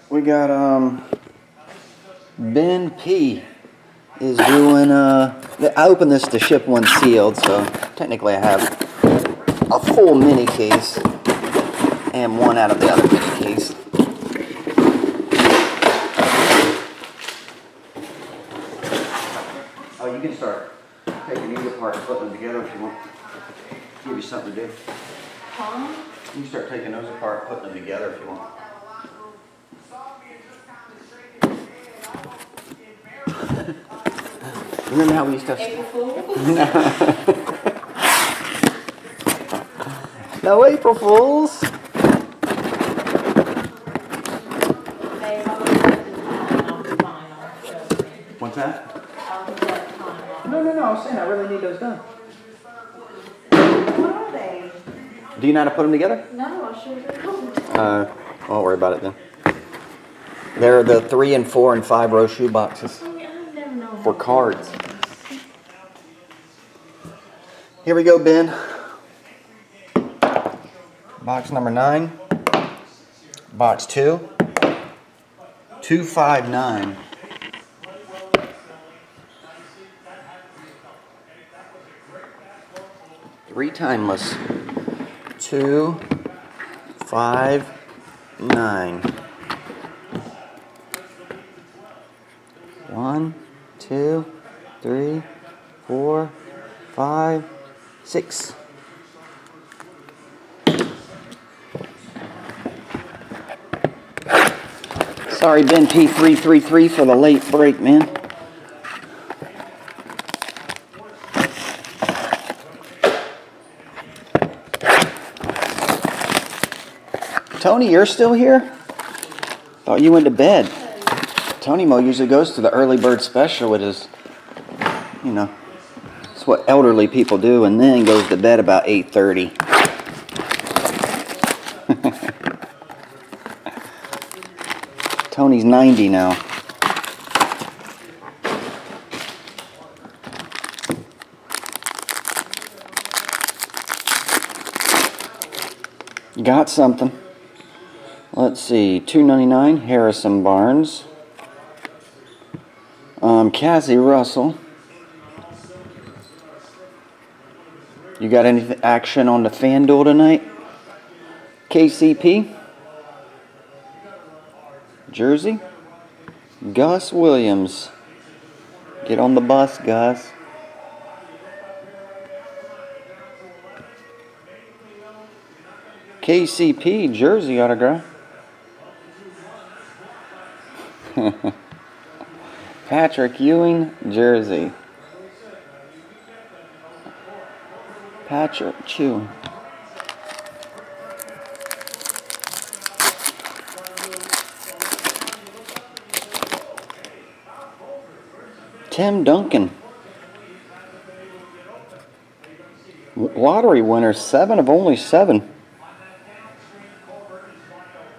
We got Ben P is doing I opened this to ship one sealed, so technically I have a full mini case and one out of the other mini case. Oh, you can start taking these apart and putting them together if you want. Give you something to do. Huh? You can start taking those apart and putting them together if you want. Remember how we used to have... April Fool's? No April Fools! What's that? No, I was saying I really need those done. What are they? Do you know how to put them together? No, I sure don't. I won't worry about it then. They're the 3 and 4 and 5 row shoe boxes I never know. for cards. Here we go, Ben. Box number 9. Box 2. 259. Three timeless. 2, 5, 9. 1, 2, 3, 4, 5, 6. Sorry, Ben P333 for the late break, man. Tony, you're still here? Thought you went to bed. Tony Mo usually goes to the early bird special with his, you know, it's what elderly people do, and then goes to bed about 8:30. Tony's 90 now. Got something. Let's see, $2.99, Harrison Barnes. Cassie Russell. You got any action on the FanDuel tonight? KCP. Jersey. Gus Williams. Get on the bus, Gus. KCP jersey autograph. Patrick Ewing jersey. Patrick Ewing. Tim Duncan. Lottery winner, 7 of only 7.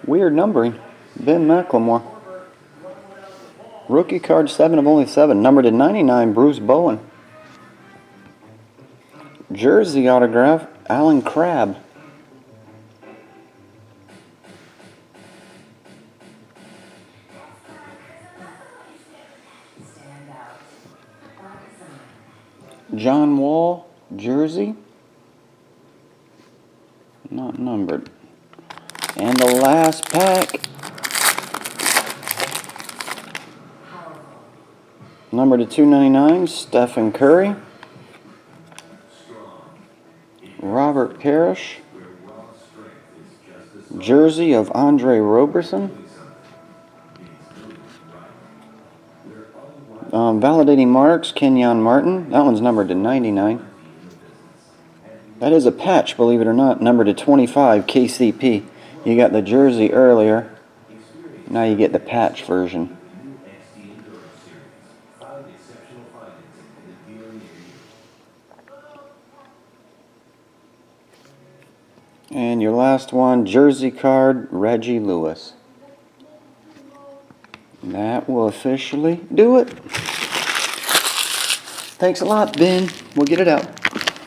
Weird numbering. Ben McLemore. Rookie card, 7 of only 7. Numbered to 99, Bruce Bowen. Jersey autograph, Alan Crabb. John Wall, jersey. Not numbered. And the last pack. Number to 299, Stephen Curry. Robert Parrish. Jersey of Andre Roberson. Validating marks, Kenyon Martin. That one's numbered to 99. That is a patch, believe it or not, numbered to 25, KCP. You got the jersey earlier. Now you get the patch version. And your last one, jersey card, Reggie Lewis. That will officially do it. Thanks a lot, Ben. We'll get it out.